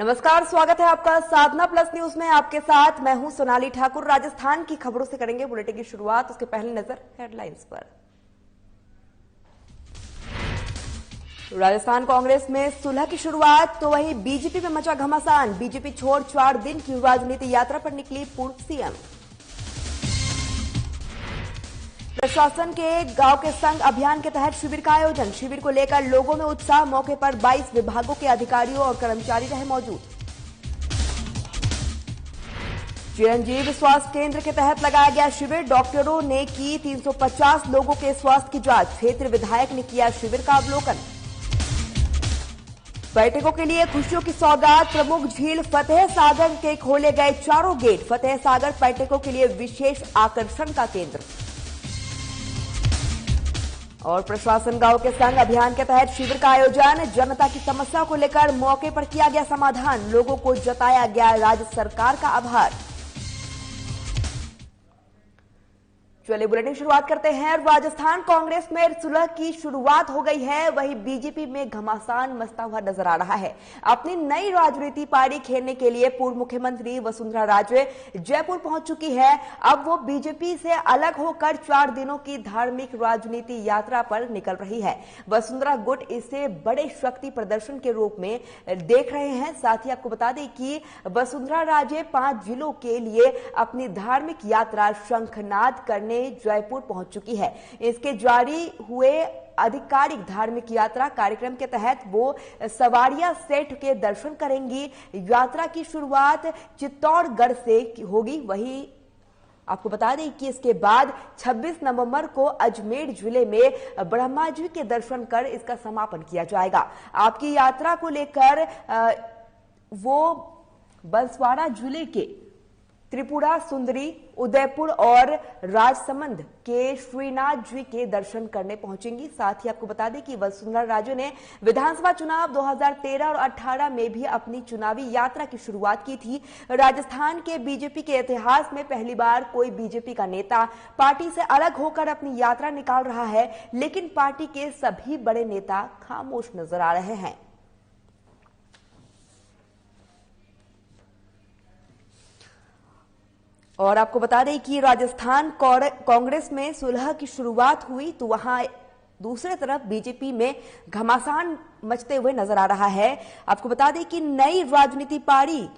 नमस्कार, स्वागत है आपका साधना प्लस न्यूज में। आपके साथ मैं हूं सोनाली ठाकुर। राजस्थान की खबरों से करेंगे बुलेटिन की शुरुआत। उसके पहले नजर हेडलाइंस पर। राजस्थान कांग्रेस में सुलह की शुरुआत तो वहीं बीजेपी में मचा घमासान। बीजेपी छोड़ 4 दिन की राजनीति यात्रा पर निकली पूर्व सीएम। प्रशासन के गांव के संग अभियान के तहत शिविर का आयोजन। शिविर को लेकर लोगों में उत्साह। मौके पर 22 विभागों के अधिकारियों और कर्मचारी रहे मौजूद। चिरंजीव स्वास्थ्य केंद्र के तहत लगाया गया शिविर। डॉक्टरों ने की 350 लोगों के स्वास्थ्य की जांच। क्षेत्र विधायक ने किया शिविर का अवलोकन। पर्यटकों के लिए खुशियों की सौगात। प्रमुख झील फतेह सागर के खोले गए चारों गेट। फतेह सागर पर्यटकों के लिए विशेष आकर्षण का केंद्र। और प्रशासन गांव के संग अभियान के तहत शिविर का आयोजन। जनता की समस्या को लेकर मौके पर किया गया समाधान। लोगों को जताया गया राज्य सरकार का आभार। चलिए बुलेटिन शुरुआत करते हैं। राजस्थान कांग्रेस में सुलह की शुरुआत हो गई है, वहीं बीजेपी में घमासान मचता हुआ नजर आ रहा है। अपनी नई राजनीति पारी खेलने के लिए पूर्व मुख्यमंत्री वसुंधरा राजे जयपुर पहुंच चुकी है। अब वो बीजेपी से अलग होकर 4 दिनों की धार्मिक राजनीति यात्रा पर निकल रही है। वसुंधरा गुट इसे बड़े शक्ति प्रदर्शन के रूप में देख रहे हैं। साथ ही आपको बता दें कि वसुंधरा राजे 5 जिलों के लिए अपनी धार्मिक यात्रा शंखनाद करने जयपुर पहुंच चुकी है। इसके जारी हुए आधिकारिक धार्मिक यात्रा कार्यक्रम के तहत वो सवाड़िया सेठ के दर्शन करेंगी। यात्रा की शुरुआत चित्तौड़गढ़ से होगी। वहीं आपको बता दें कि इसके बाद 26 नवंबर को अजमेर जिले में ब्रह्मा जी के दर्शन कर इसका समापन किया जाएगा। आपकी यात्रा को लेकर वो बंसवाड़ा जिले के त्रिपुरा सुंदरी, उदयपुर और राजसमंद के श्रीनाथ जी के दर्शन करने पहुंचेंगी। साथ ही आपको बता दें कि वसुंधरा राजे ने विधानसभा चुनाव 2013 और 18 में भी अपनी चुनावी यात्रा की शुरुआत की थी। राजस्थान के बीजेपी के इतिहास में पहली बार कोई बीजेपी का नेता पार्टी से अलग होकर अपनी यात्रा निकाल रहा है, लेकिन पार्टी के सभी बड़े नेता खामोश नजर आ रहे हैं। और आपको बता दें कि राजस्थान कांग्रेस में सुलह की शुरुआत हुई तो वहां दूसरी तरफ बीजेपी में घमासान मचते हुए नजर आ रहा है। आपको बता दें कि नई राजनीति पारी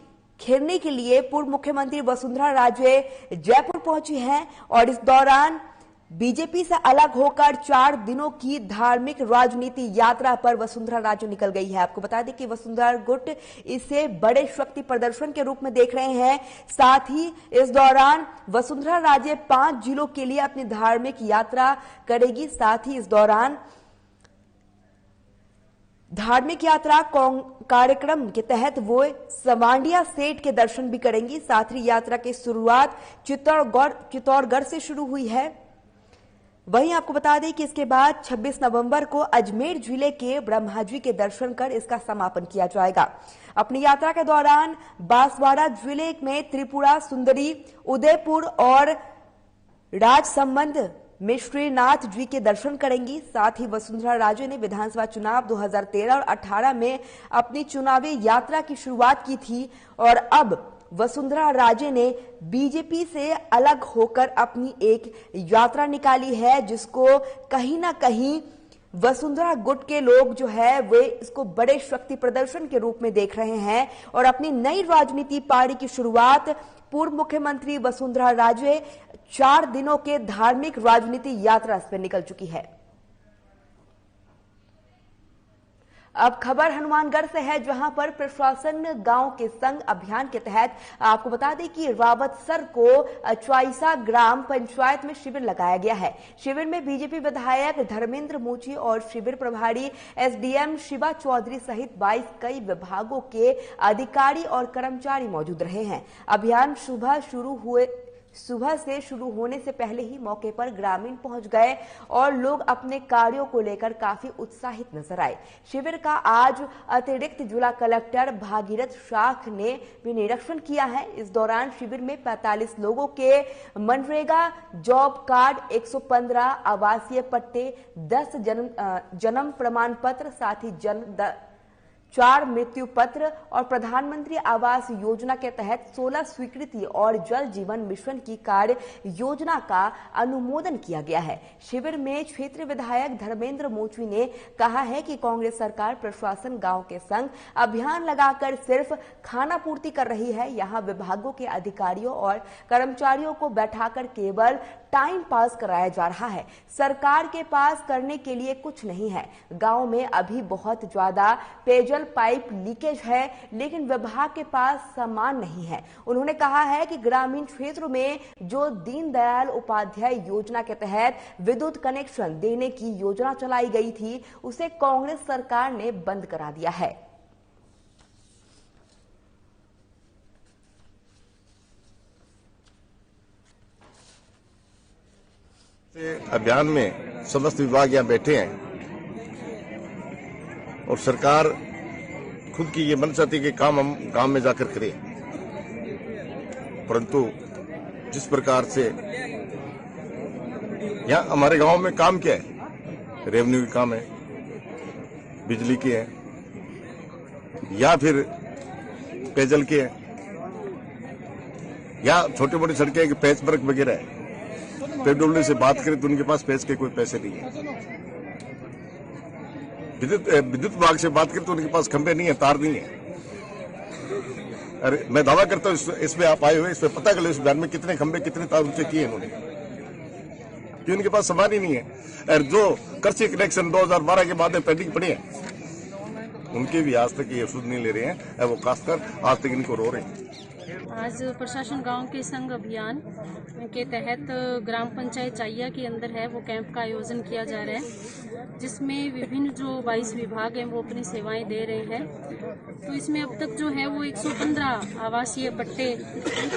खेलने के लिए पूर्व मुख्यमंत्री वसुंधरा राजे जयपुर पहुंची हैं और इस दौरान बीजेपी से अलग होकर 4 दिनों की धार्मिक राजनीति यात्रा पर वसुंधरा राजे निकल गई है। आपको बता दें कि वसुंधरा गुट इसे बड़े शक्ति प्रदर्शन के रूप में देख रहे हैं। साथ ही इस दौरान वसुंधरा राजे 5 जिलों के लिए अपनी धार्मिक यात्रा करेगी। साथ ही इस दौरान धार्मिक यात्रा कार्यक्रम के तहत वो सवांडिया सेठ के दर्शन भी करेंगी। साथ ही यात्रा की शुरुआत चित्तौड़गढ़ से शुरू हुई है। वहीं आपको बता दें कि इसके बाद 26 नवंबर को अजमेर जिले के ब्रह्मा जी के दर्शन कर इसका समापन किया जाएगा। अपनी यात्रा के दौरान बांसवाड़ा जिले में त्रिपुरा सुंदरी, उदयपुर और राजसमंद में श्रीनाथ जी के दर्शन करेंगी। साथ ही वसुंधरा राजे ने विधानसभा चुनाव 2013 और 18 में अपनी चुनावी यात्रा की शुरुआत की थी और अब वसुंधरा राजे ने बीजेपी से अलग होकर अपनी एक यात्रा निकाली है, जिसको कहीं ना कहीं वसुंधरा गुट के लोग जो है वे इसको बड़े शक्ति प्रदर्शन के रूप में देख रहे हैं और अपनी नई राजनीति पारी की शुरुआत पूर्व मुख्यमंत्री वसुंधरा राजे 4 दिनों के धार्मिक राजनीति यात्रा से निकल चुकी है। अब खबर हनुमानगढ़ से है, जहां पर प्रशासन गांव के संग अभियान के तहत आपको बता दें कि रावतसर को चौईसा ग्राम पंचायत में शिविर लगाया गया है। शिविर में बीजेपी विधायक धर्मेंद्र मूची और शिविर प्रभारी एसडीएम शिवा चौधरी सहित 22 कई विभागों के अधिकारी और कर्मचारी मौजूद रहे हैं। अभियान सुबह से शुरू होने से पहले ही मौके पर ग्रामीण पहुंच गए और लोग अपने कार्यों को लेकर काफी उत्साहित नजर आए। शिविर का आज अतिरिक्त जिला कलेक्टर भागीरथ शाख ने भी निरीक्षण किया है। इस दौरान शिविर में 45 लोगों के मनरेगा जॉब कार्ड, 115 आवासीय पट्टे, 10 जन्म प्रमाण पत्र, साथ ही 4 मृत्यु पत्र और प्रधानमंत्री आवास योजना के तहत 16 स्वीकृति और जल जीवन मिशन की कार्य योजना का अनुमोदन किया गया है। शिविर में क्षेत्रीय विधायक धर्मेंद्र मोची ने कहा है कि कांग्रेस सरकार प्रशासन गांव के संग अभियान लगाकर सिर्फ खाना पूर्ति कर रही है। यहां विभागों के अधिकारियों और कर्मचारियों को बैठाकर केवल टाइम पास कराया जा रहा है। सरकार के पास करने के लिए कुछ नहीं है। गांव में अभी बहुत ज्यादा पेयजल पाइप लीकेज है, लेकिन विभाग के पास सामान नहीं है। उन्होंने कहा है कि ग्रामीण क्षेत्रों में जो दीनदयाल उपाध्याय योजना के तहत विद्युत कनेक्शन देने की योजना चलाई गई थी, उसे कांग्रेस सरकार ने बंद करा दिया है। अभियान में समस्त विभाग यहाँ बैठे हैं और सरकार खुद की ये मन चाहती है कि काम हम गांव में जाकर करें, परंतु जिस प्रकार से यहाँ हमारे गांव में काम क्या है, रेवेन्यू के काम है, बिजली के है या फिर पेयजल के है या छोटी मोटी सड़कें पैच वर्क वगैरह है। पीडब्ल्यूडी से बात करें तो उनके पास पैच के कोई पैसे नहीं है। विद्युत विभाग से बात करें तो उनके पास खंभे नहीं है, तार नहीं है। अरे मैं दावा करता हूँ इसमें आप आए हुए, इसमें पता कर लो इस बयान में कितने खंभे कितने तार ऊंचे किए इन्होंने, कि उनके पास सामान ही नहीं है। और जो कृषि कनेक्शन 2012 के बाद पेंडिंग पड़े हैं, उनके भी आज तक ये सुध नहीं ले रहे हैं। वो खासकर आज तक इनको रो रहे हैं। आज प्रशासन गांव के संग अभियान के तहत ग्राम पंचायत चाहिया के अंदर है वो कैंप का आयोजन किया जा रहा है, जिसमें विभिन्न जो 22 विभाग हैं वो अपनी सेवाएं दे रहे हैं। तो इसमें अब तक जो है वो 115 आवासीय पट्टे,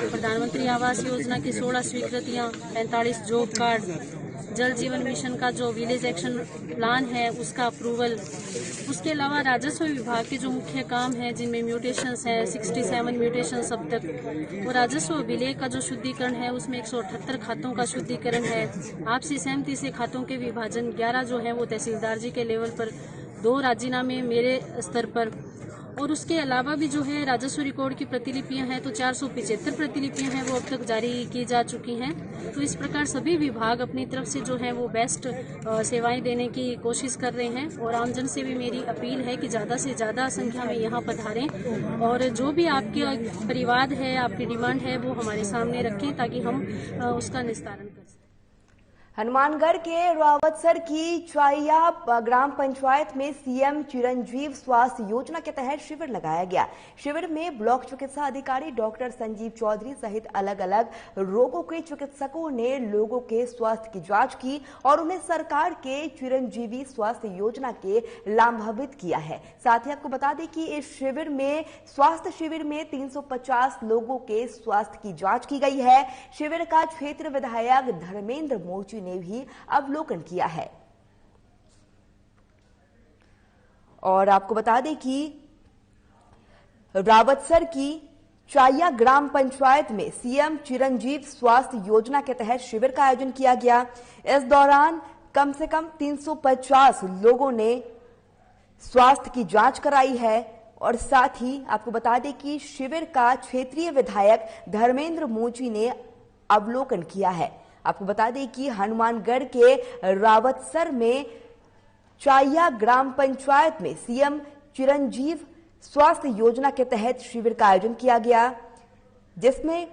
प्रधानमंत्री आवास योजना की 16 स्वीकृतियां, 45 जॉब कार्ड, जल जीवन मिशन का जो विलेज एक्शन प्लान है उसका अप्रूवल, उसके अलावा राजस्व विभाग के जो मुख्य काम है जिनमें म्यूटेशंस हैं, 67 म्यूटेशंस अब तक, वो राजस्व विलेय का जो शुद्धिकरण है उसमें 178 खातों का शुद्धिकरण है। आपसी सहमति से खातों के विभाजन 11 जो है वो तहसीलदार जी के लेवल पर, 2 राजीनामे मेरे स्तर पर, और उसके अलावा भी जो है राजस्व रिकॉर्ड की प्रतिलिपियां हैं तो 475 प्रतिलिपियां हैं वो अब तक जारी की जा चुकी हैं। तो इस प्रकार सभी विभाग अपनी तरफ से जो है वो बेस्ट सेवाएं देने की कोशिश कर रहे हैं। और आमजन से भी मेरी अपील है कि ज़्यादा से ज़्यादा संख्या में यहाँ पधारें और जो भी आपके परिवाद है, आपकी डिमांड है, वो हमारे सामने रखें ताकि हम उसका निस्तारण कर सकें। हनुमानगढ़ के रावतसर की चाइया ग्राम पंचायत में सीएम चिरंजीव स्वास्थ्य योजना के तहत शिविर लगाया गया। शिविर में ब्लॉक चिकित्सा अधिकारी डॉक्टर संजीव चौधरी सहित अलग अलग रोगों के चिकित्सकों ने लोगों के स्वास्थ्य की जांच की और उन्हें सरकार के चिरंजीवी स्वास्थ्य योजना के लाभान्वित किया है। साथ ही आपको बता दें कि इस स्वास्थ्य शिविर में 350 लोगों के स्वास्थ्य की जाँच की गई है। शिविर का क्षेत्र विधायक धर्मेंद्र मोची ने भी अवलोकन किया है। और आपको बता दें कि रावतसर की चाइया ग्राम पंचायत में सीएम चिरंजीव स्वास्थ्य योजना के तहत शिविर का आयोजन किया गया। इस दौरान कम से कम 350 लोगों ने स्वास्थ्य की जांच कराई है। और साथ ही आपको बता दें कि शिविर का क्षेत्रीय विधायक धर्मेंद्र मोची ने अवलोकन किया है। आपको बता दें कि हनुमानगढ़ के रावतसर में चाइया ग्राम पंचायत में सीएम चिरंजीव स्वास्थ्य योजना के तहत शिविर का आयोजन किया गया, जिसमें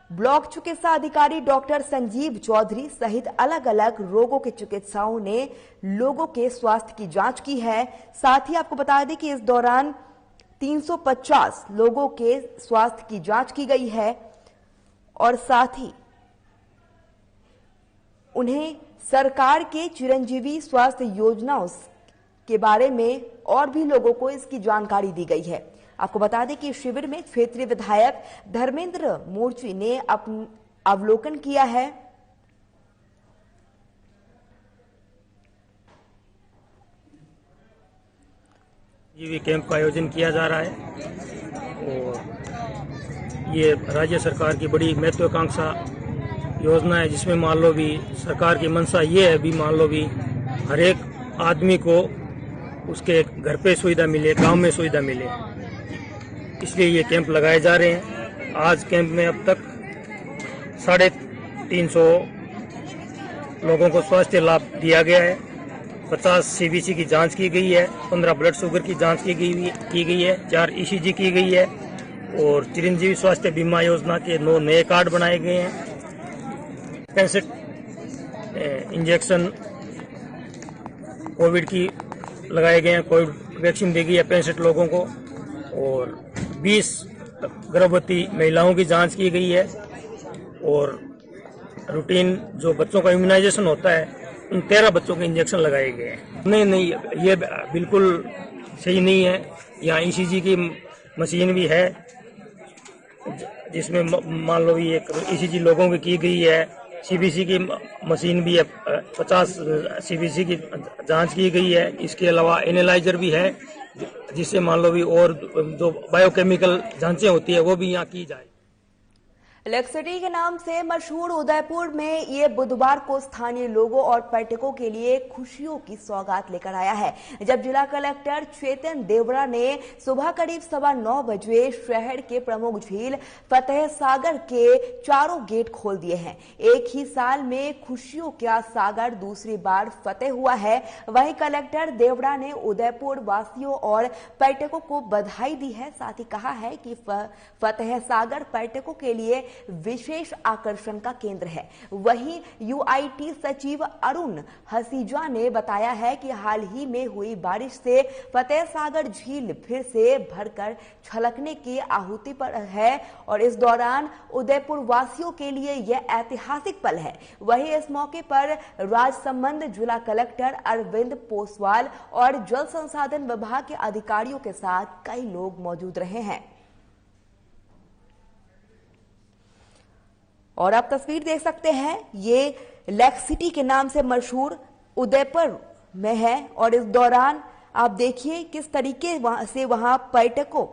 ब्लॉक चिकित्सा अधिकारी डॉक्टर संजीव चौधरी सहित अलग अलग रोगों के चिकित्सकों ने लोगों के स्वास्थ्य की जांच की है। साथ ही आपको बता दें कि इस दौरान 350 लोगों के स्वास्थ्य की जांच की गई है और साथ ही उन्हें सरकार के चिरंजीवी स्वास्थ्य योजनाओं के बारे में और भी लोगों को इसकी जानकारी दी गई है। आपको बता दें कि शिविर में क्षेत्रीय विधायक धर्मेंद्र मोची ने अवलोकन किया है। जीवी कैंप का आयोजन किया जा रहा है और ये राज्य सरकार की बड़ी महत्वाकांक्षा योजना है, जिसमें मान लो भी सरकार की मंशा ये है भी मान लो भी हर एक आदमी को उसके घर पे सुविधा मिले, गांव में सुविधा मिले, इसलिए ये कैंप लगाए जा रहे हैं। आज कैंप में अब तक 350 लोगों को स्वास्थ्य लाभ दिया गया है। 50 सीबीसी की जांच की गई है, 15 ब्लड शुगर की जांच की गई है, 4 ईसीजी की गई है और चिरंजीवी स्वास्थ्य बीमा योजना के 9 नए कार्ड बनाए गए हैं। 65 इंजेक्शन कोविड की लगाए गए हैं, कोविड वैक्सीन दी गई है 65 लोगों को और 20 गर्भवती महिलाओं की जांच की गई है और रूटीन जो बच्चों का इम्यूनाइजेशन होता है उन 13 बच्चों के इंजेक्शन लगाए गए हैं। नहीं, ये बिल्कुल सही नहीं है। यहाँ ईसीजी की मशीन भी है जिसमें मान लो भी एक ईसीजी लोगों की गई है, सीबीसी की मशीन भी है, 50 सीबीसी की जांच की गई है। इसके अलावा एनालाइजर भी है जिससे मान लो भी और जो बायोकेमिकल जांचें होती है वो भी यहाँ की जाए। इलेक्ट्रिसिटी के नाम से मशहूर उदयपुर में ये बुधवार को स्थानीय लोगों और पर्यटकों के लिए खुशियों की सौगात लेकर आया है, जब जिला कलेक्टर चेतन देवड़ा ने सुबह करीब 9:15 बजे शहर के प्रमुख झील फतेह सागर के चारों गेट खोल दिए हैं। एक ही साल में खुशियों का सागर दूसरी बार फतेह हुआ है। वहीं कलेक्टर देवड़ा ने उदयपुर वासियों और पर्यटकों को बधाई दी है। साथ ही कहा है कि फतेह सागर पर्यटकों के लिए विशेष आकर्षण का केंद्र है। वहीं यूआईटी सचिव अरुण हसीजा ने बताया है कि हाल ही में हुई बारिश से फतेह सागर झील फिर से भरकर छलकने की आहुति पर है और इस दौरान उदयपुर वासियों के लिए यह ऐतिहासिक पल है। वहीं इस मौके पर राजसमंद जिला कलेक्टर अरविंद पोसवाल और जल संसाधन विभाग के अधिकारियों के साथ कई लोग मौजूद रहे हैं। और आप तस्वीर देख सकते हैं, ये लेक सिटी के नाम से मशहूर उदयपुर में है और इस दौरान आप देखिए किस तरीके से वहां पर्यटकों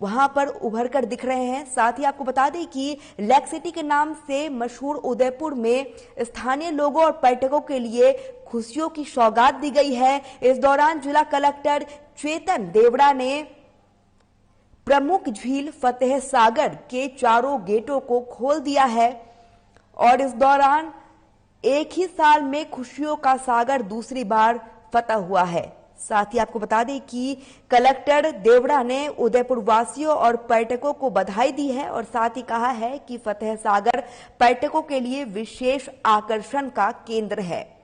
वहां पर उभर कर दिख रहे हैं। साथ ही आपको बता दें कि लेक सिटी के नाम से मशहूर उदयपुर में स्थानीय लोगों और पर्यटकों के लिए खुशियों की सौगात दी गई है। इस दौरान जिला कलेक्टर चेतन देवड़ा ने प्रमुख झील फतेह सागर के चारों गेटों को खोल दिया है और इस दौरान एक ही साल में खुशियों का सागर दूसरी बार फतह हुआ है। साथ ही आपको बता दें कि कलेक्टर देवड़ा ने उदयपुर वासियों और पर्यटकों को बधाई दी है और साथ ही कहा है कि फतेह सागर पर्यटकों के लिए विशेष आकर्षण का केंद्र है।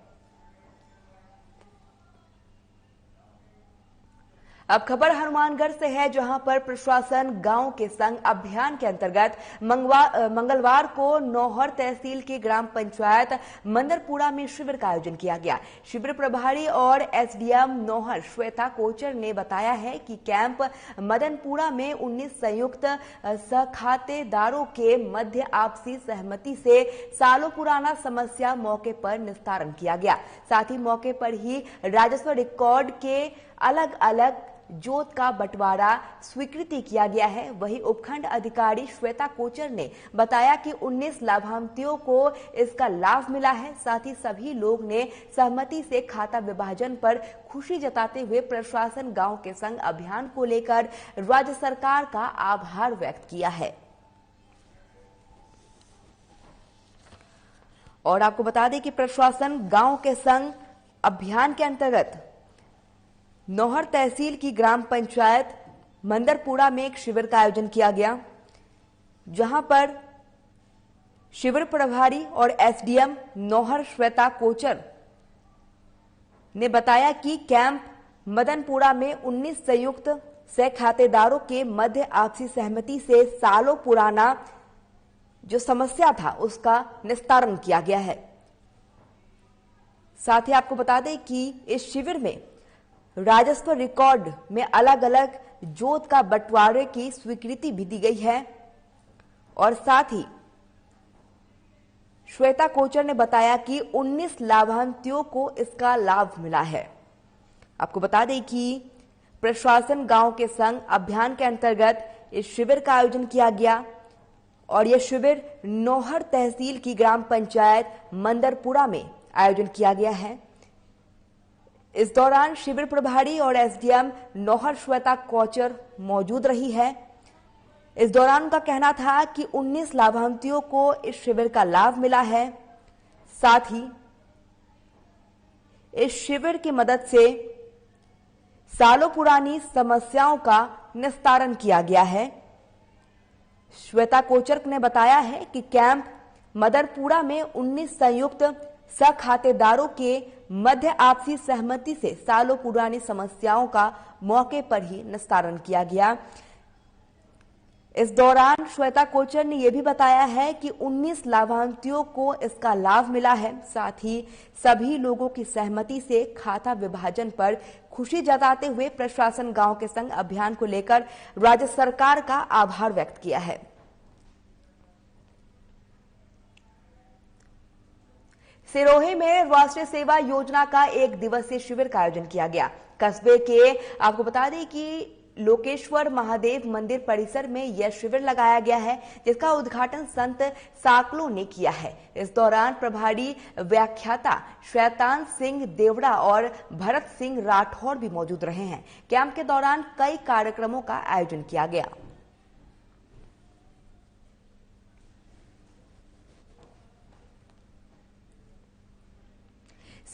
अब खबर हनुमानगढ़ से है, जहां पर प्रशासन गांव के संग अभियान के अंतर्गत मंगलवार को नौहर तहसील की ग्राम पंचायत मंदरपुरा में शिविर का आयोजन किया गया। शिविर प्रभारी और एसडीएम नौहर श्वेता कोचर ने बताया है कि कैंप मदनपुरा में 19 संयुक्त सहखातेदारों के मध्य आपसी सहमति से सालों पुराना समस्या मौके पर निस्तारण किया गया। साथ ही मौके पर ही राजस्व रिकॉर्ड के अलग अलग जोत का बंटवारा स्वीकृति किया गया है। वहीं उपखंड अधिकारी श्वेता कोचर ने बताया कि 19 लाभार्थियों को इसका लाभ मिला है। साथ ही सभी लोग ने सहमति से खाता विभाजन पर खुशी जताते हुए प्रशासन गांव के संग अभियान को लेकर राज्य सरकार का आभार व्यक्त किया है। और आपको बता दें कि प्रशासन गांव के संग अभियान के अंतर्गत नौहर तहसील की ग्राम पंचायत मंदरपुरा में एक शिविर का आयोजन किया गया, जहां पर शिविर प्रभारी और एसडीएम नौहर श्वेता कोचर ने बताया कि कैंप मदनपुरा में 19 संयुक्त सहखातेदारों के मध्य आपसी सहमति से सालों पुराना जो समस्या था उसका निस्तारण किया गया है। साथ ही आपको बता दें कि इस शिविर में राजस्व रिकॉर्ड में अलग अलग जोत का बंटवारे की स्वीकृति भी दी गई है और साथ ही श्वेता कोचर ने बताया कि 19 लाभार्थियों को इसका लाभ मिला है। आपको बता दें कि प्रशासन गांव के संग अभियान के अंतर्गत इस शिविर का आयोजन किया गया और यह शिविर नौहर तहसील की ग्राम पंचायत मंदरपुरा में आयोजन किया गया है। इस दौरान शिविर प्रभारी और एसडीएम नौहर श्वेता कोचर मौजूद रही है। इस दौरान उनका कहना था कि 19 लाभार्थियों को इस शिविर का लाभ मिला है। साथ ही इस शिविर की मदद से सालों पुरानी समस्याओं का निस्तारण किया गया है। श्वेता कोचर ने बताया है कि कैंप मदरपुरा में 19 संयुक्त सखातेदारों के मध्य आपसी सहमति से सालों पुरानी समस्याओं का मौके पर ही निस्तारण किया गया। इस दौरान श्वेता कोचर ने यह भी बताया है कि 19 लाभार्थियों को इसका लाभ मिला है। साथ ही सभी लोगों की सहमति से खाता विभाजन पर खुशी जताते हुए प्रशासन गांव के संग अभियान को लेकर राज्य सरकार का आभार व्यक्त किया है। सिरोही में राष्ट्रीय सेवा योजना का 1 दिवसीय शिविर का आयोजन किया गया। कस्बे के आपको बता दें कि लोकेश्वर महादेव मंदिर परिसर में यह शिविर लगाया गया है, जिसका उद्घाटन संत साकलों ने किया है। इस दौरान प्रभारी व्याख्याता शैतान सिंह देवड़ा और भरत सिंह राठौर भी मौजूद रहे हैं। कैंप के दौरान कई कार्यक्रमों का आयोजन किया गया।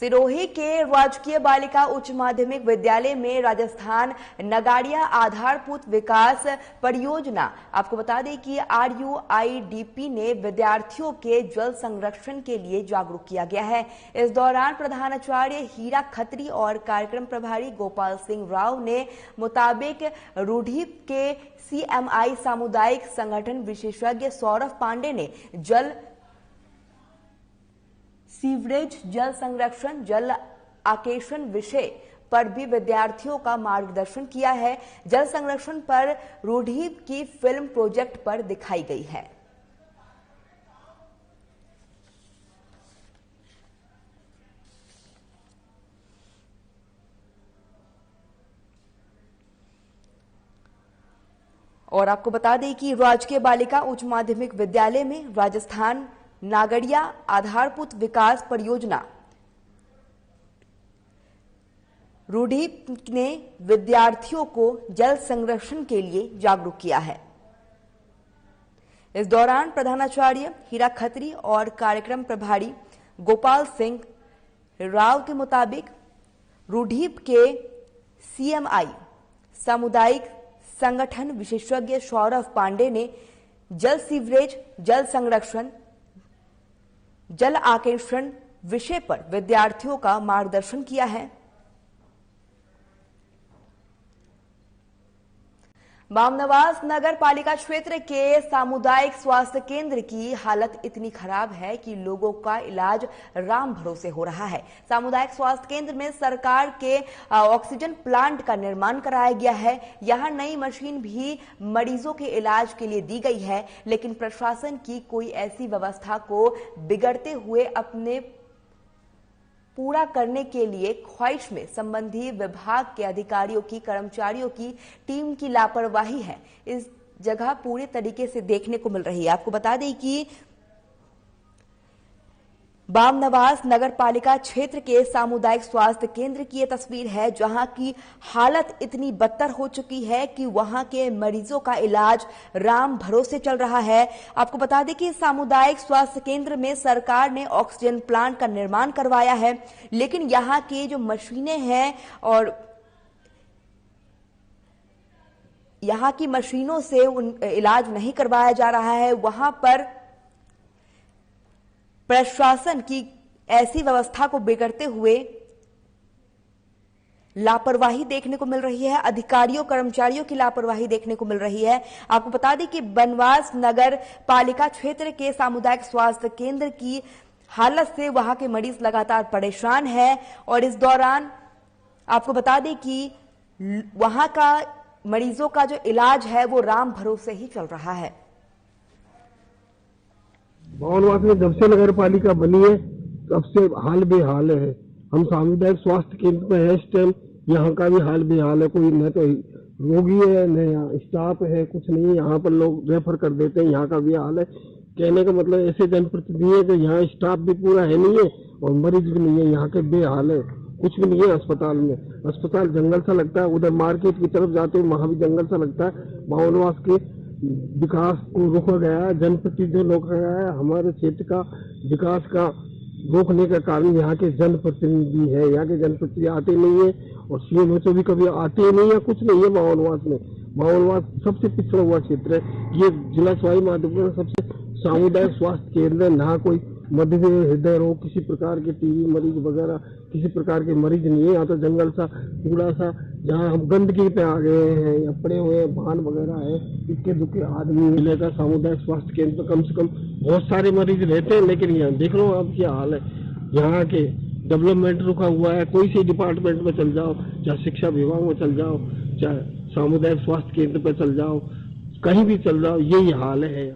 सिरोही के राजकीय बालिका उच्च माध्यमिक विद्यालय में राजस्थान नगाड़िया आधारभूत विकास परियोजना आपको बता दें कि RUIDP ने विद्यार्थियों के जल संरक्षण के लिए जागरूक किया गया है। इस दौरान प्रधानाचार्य हीरा खत्री और कार्यक्रम प्रभारी गोपाल सिंह राव ने मुताबिक रूढ़ीप के CMI सामुदायिक संगठन विशेषज्ञ सौरभ पांडे ने जल सीवरेज, जल संरक्षण, जल आकेशन विषय पर भी विद्यार्थियों का मार्गदर्शन किया है। जल संरक्षण पर रूढ़ीप की फिल्म प्रोजेक्ट पर दिखाई गई है। और आपको बता दें कि राजकीय बालिका उच्च माध्यमिक विद्यालय में राजस्थान नागड़िया आधारभूत विकास परियोजना रूढ़ीप ने विद्यार्थियों को जल संरक्षण के लिए जागरूक किया है। इस दौरान प्रधानाचार्य हीरा खत्री और कार्यक्रम प्रभारी गोपाल सिंह राव के मुताबिक रूढ़ीप के CMI सामुदायिक संगठन विशेषज्ञ सौरभ पांडे ने जल सीवरेज, जल संरक्षण, जल आकेशन विषय पर विद्यार्थियों का मार्गदर्शन किया है। बामनवास नगर पालिका क्षेत्र के सामुदायिक स्वास्थ्य केंद्र की हालत इतनी खराब है कि लोगों का इलाज राम भरोसे हो रहा है। सामुदायिक स्वास्थ्य केंद्र में सरकार के ऑक्सीजन प्लांट का निर्माण कराया गया है। यहां नई मशीन भी मरीजों के इलाज के लिए दी गई है, लेकिन प्रशासन की कोई ऐसी व्यवस्था को बिगड़ते हुए अपने पूरा करने के लिए ख्वाहिश में संबंधी विभाग के अधिकारियों की, कर्मचारियों की टीम की लापरवाही है। इस जगह पूरे तरीके से देखने को मिल रही है। आपको बता दें कि बामनवास नगर पालिका क्षेत्र के सामुदायिक स्वास्थ्य केंद्र की यह तस्वीर है, जहां की हालत इतनी बदतर हो चुकी है कि वहां के मरीजों का इलाज राम भरोसे चल रहा है। आपको बता दें कि सामुदायिक स्वास्थ्य केंद्र में सरकार ने ऑक्सीजन प्लांट का निर्माण करवाया है, लेकिन यहां की जो मशीनें हैं और यहां की मशीनों से इलाज नहीं करवाया जा रहा है। वहां पर प्रशासन की ऐसी व्यवस्था को बिगड़ते हुए लापरवाही देखने को मिल रही है। अधिकारियों, कर्मचारियों की लापरवाही देखने को मिल रही है। आपको बता दें कि बनवास नगर पालिका क्षेत्र के सामुदायिक स्वास्थ्य केंद्र की हालत से वहां के मरीज लगातार परेशान हैं और इस दौरान आपको बता दें कि वहां का मरीजों का जो इलाज है वो राम भरोसे ही चल रहा है। बामनवास में जब से नगर पालिका बनी है तब से हाल बेहाल है। हम सामुदायिक स्वास्थ्य केंद्र में है इस टाइम, यहाँ का भी हाल बेहाल है। कोई न तो रोगी है न यहाँ स्टाफ है, कुछ नहीं। यहाँ पर लोग रेफर कर देते हैं, यहाँ का भी हाल है। कहने का मतलब ऐसे जनप्रतिनिधि है कि यहाँ स्टाफ भी पूरा है नहीं है और मरीज भी नहीं है, यहाँ के बेहाल है। कुछ भी नहीं है अस्पताल में। अस्पताल जंगल सा लगता है, उधर मार्केट की तरफ जाते हैं वहां भी जंगल सा लगता है। माओवाद के विकास को रोका गया है, जनप्रतिनिधियों को रोका गया है। हमारे क्षेत्र का विकास का रोकने का कारण यहाँ के जनप्रतिनिधि है। यहाँ के जनप्रतिनिधि आते नहीं है और सीएम तो भी कभी आते ही नहीं है। कुछ नहीं है माओवाद में। माओवाद सबसे पिछड़ा हुआ क्षेत्र है। ये जिला सवाई माधोपुर सबसे सामुदायिक स्वास्थ्य केंद्र है। यहाँ कोई मध्य हृदय रोग, किसी प्रकार के टीबी मरीज वगैरह किसी प्रकार के मरीज नहीं है। यहाँ तो जंगल सा कूड़ा सा, जहाँ हम गंदगी पे आ गए हैं या पड़े हुए हैं, वाहन वगैरह है, इक्के दुक्के आदमी मिलेगा। सामुदायिक स्वास्थ्य केंद्र कम से कम बहुत सारे मरीज रहते हैं, लेकिन यहाँ देख लो अब क्या हाल है। यहाँ के डेवलपमेंट रुका हुआ है। कोई से डिपार्टमेंट में चल जाओ, चाहे शिक्षा विभाग में चल जाओ, चाहे सामुदायिक स्वास्थ्य केंद्र पे चल जाओ, कहीं भी चल जाओ, यही हाल है।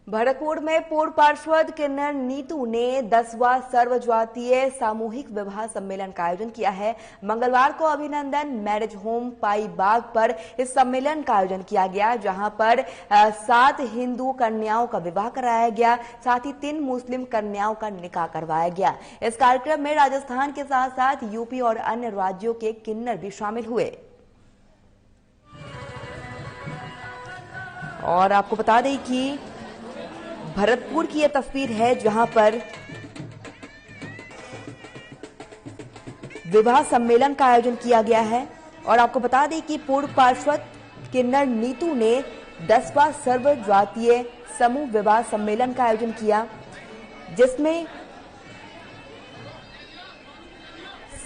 भरतपुर में पूर्व पार्षद किन्नर नीतू ने 10वां सर्वजातीय सामूहिक विवाह सम्मेलन का आयोजन किया है। मंगलवार को अभिनंदन मैरिज होम पाई बाग पर इस सम्मेलन का आयोजन किया गया, जहां पर 7 हिंदू कन्याओं का विवाह कराया गया, साथ ही 3 मुस्लिम कन्याओं का निकाह करवाया गया। इस कार्यक्रम में राजस्थान के साथ साथ यूपी और अन्य राज्यों के किन्नर भी शामिल हुए। और आपको बता दें कि भरतपुर की यह तस्वीर है, जहां पर विवाह सम्मेलन का आयोजन किया गया है। और आपको बता दें कि पूर्व पार्षद किन्नर नीतू ने 10वां सर्वजातीय समूह विवाह सम्मेलन का आयोजन किया, जिसमें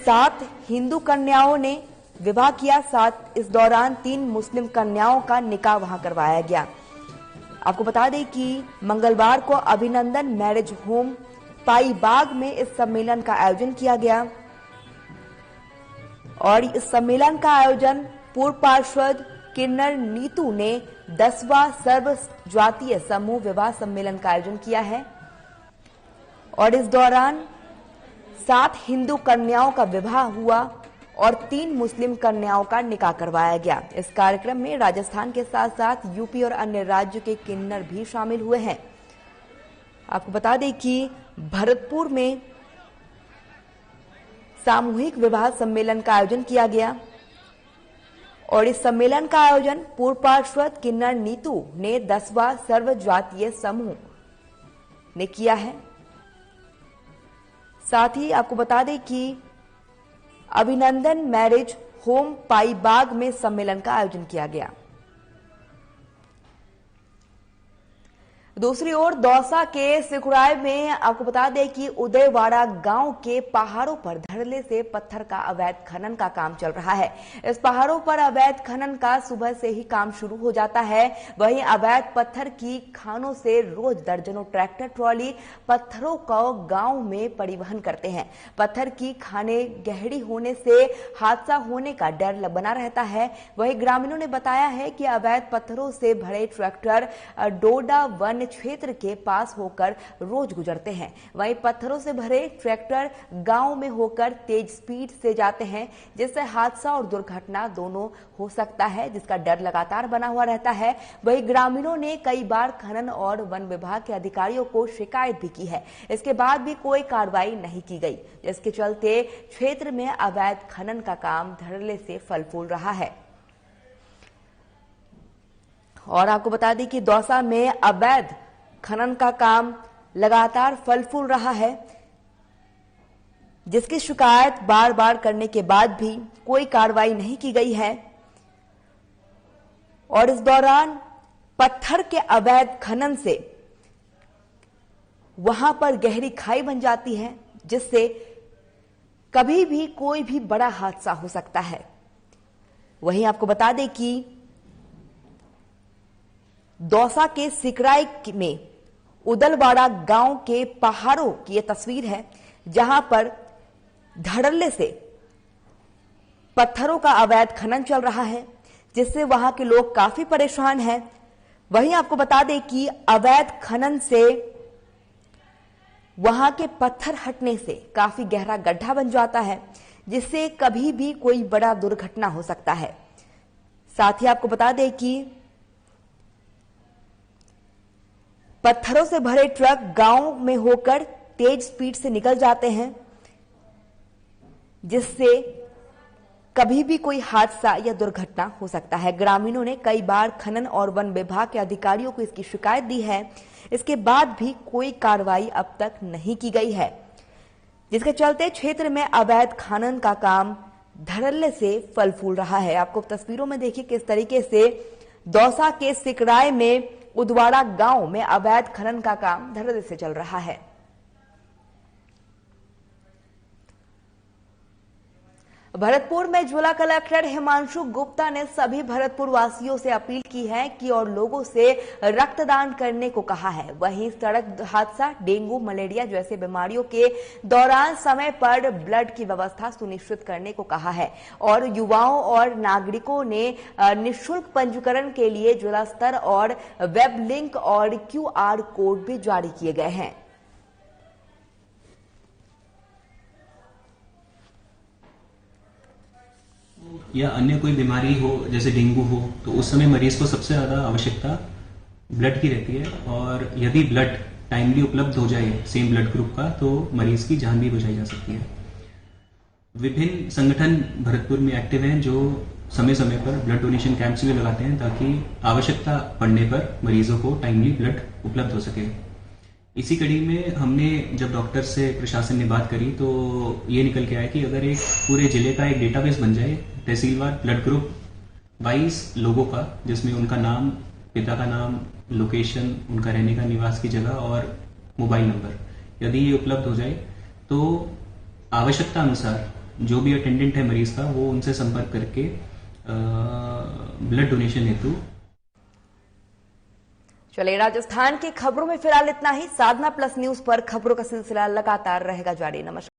7 हिंदू कन्याओं ने विवाह किया, साथ इस दौरान 3 मुस्लिम कन्याओं का निकाह वहां करवाया गया। आपको बता दें कि मंगलवार को अभिनंदन मैरिज होम पाई बाग में इस सम्मेलन का आयोजन किया गया। और इस सम्मेलन का आयोजन पूर्व पार्षद किन्नर नीतू ने 10वां सर्वजातीय समूह विवाह सम्मेलन का आयोजन किया है। और इस दौरान 7 हिंदू कन्याओं का विवाह हुआ और 3 मुस्लिम कन्याओं का निकाह करवाया गया। इस कार्यक्रम में राजस्थान के साथ साथ यूपी और अन्य राज्यों के किन्नर भी शामिल हुए हैं। आपको बता दें कि भरतपुर में सामूहिक विवाह सम्मेलन का आयोजन किया गया और इस सम्मेलन का आयोजन पूर्व पार्षद किन्नर नीतू ने 10वां सर्वजातीय समूह ने किया है। साथ ही आपको बता दें कि अभिनंदन मैरिज होम पाई बाग में सम्मेलन का आयोजन किया गया। दूसरी ओर दौसा के सिकुराय में आपको बता दें कि उदयवाड़ा गांव के पहाड़ों पर धड़ल्ले से पत्थर का अवैध खनन का काम चल रहा है। इस पहाड़ों पर अवैध खनन का सुबह से ही काम शुरू हो जाता है। वहीं अवैध पत्थर की खानों से रोज दर्जनों ट्रैक्टर ट्रॉली पत्थरों को गांव में परिवहन करते हैं। पत्थर की खानें गहरी होने से हादसा होने का डर बना रहता है। वहीं ग्रामीणों ने बताया है कि अवैध पत्थरों से भरे ट्रैक्टर डोडा वन क्षेत्र के पास होकर रोज गुजरते हैं। वहीं पत्थरों से भरे ट्रैक्टर गांव में होकर तेज स्पीड से जाते हैं, जिससे हादसा और दुर्घटना दोनों हो सकता है, जिसका डर लगातार बना हुआ रहता है। वहीं ग्रामीणों ने कई बार खनन और वन विभाग के अधिकारियों को शिकायत भी की है, इसके बाद भी कोई कार्रवाई नहीं की गई, जिसके चलते क्षेत्र में अवैध खनन का काम धड़ल्ले से फल फूल रहा है। और आपको बता दें कि दौसा में अवैध खनन का काम लगातार फल फूल रहा है, जिसकी शिकायत बार बार करने के बाद भी कोई कार्रवाई नहीं की गई है। और इस दौरान पत्थर के अवैध खनन से वहां पर गहरी खाई बन जाती है, जिससे कभी भी कोई भी बड़ा हादसा हो सकता है। वहीं आपको बता दें कि दौसा के सिकराई में उदलवाड़ा गांव के पहाड़ों की यह तस्वीर है, जहां पर धड़ल्ले से पत्थरों का अवैध खनन चल रहा है, जिससे वहां के लोग काफी परेशान हैं। वहीं आपको बता दें कि अवैध खनन से वहां के पत्थर हटने से काफी गहरा गड्ढा बन जाता है, जिससे कभी भी कोई बड़ा दुर्घटना हो सकता है। साथ ही आपको बता दें कि पत्थरों से भरे ट्रक गांव में होकर तेज स्पीड से निकल जाते हैं, जिससे कभी भी कोई हादसा या दुर्घटना हो सकता है। ग्रामीणों ने कई बार खनन और वन विभाग के अधिकारियों को इसकी शिकायत दी है, इसके बाद भी कोई कार्रवाई अब तक नहीं की गई है, जिसके चलते क्षेत्र में अवैध खनन का काम धड़ल्ले से फल फूल रहा है। आपको तस्वीरों में देखिए किस तरीके से दौसा के सिकराय में उदवाड़ा गांव में अवैध खनन का काम धड़ल्ले से चल रहा है। भरतपुर में जिला कलेक्टर हिमांशु गुप्ता ने सभी भरतपुर वासियों से अपील की है कि और लोगों से रक्तदान करने को कहा है। वहीं सड़क हादसा, डेंगू, मलेरिया जैसे बीमारियों के दौरान समय पर ब्लड की व्यवस्था सुनिश्चित करने को कहा है और युवाओं और नागरिकों ने निःशुल्क पंजीकरण के लिए जिला स्तर और वेब लिंक और QR कोड भी जारी किए गए हैं। या अन्य कोई बीमारी हो जैसे डेंगू हो तो उस समय मरीज को सबसे ज्यादा आवश्यकता ब्लड की रहती है और यदि ब्लड टाइमली उपलब्ध हो जाए सेम ब्लड ग्रुप का तो मरीज की जान भी बचाई जा सकती है। विभिन्न संगठन भरतपुर में एक्टिव हैं जो समय समय पर ब्लड डोनेशन कैंप्स भी लगाते हैं ताकि आवश्यकता पड़ने पर मरीजों को टाइमली ब्लड उपलब्ध हो सके। इसी कड़ी में हमने जब डॉक्टर से प्रशासन ने बात करी तो ये निकल के आया कि अगर एक पूरे जिले का एक डेटाबेस बन जाए तहसीलवार ब्लड ग्रुप 22 लोगों का, जिसमें उनका नाम, पिता का नाम, लोकेशन, उनका रहने का निवास की जगह और मोबाइल नंबर, यदि ये उपलब्ध हो जाए तो आवश्यकता अनुसार जो भी अटेंडेंट है मरीज का वो उनसे संपर्क करके ब्लड डोनेशन हेतु। चलिए, राजस्थान की खबरों में फिलहाल इतना ही। साधना प्लस न्यूज पर खबरों का सिलसिला लगातार रहेगा जारी। नमस्कार।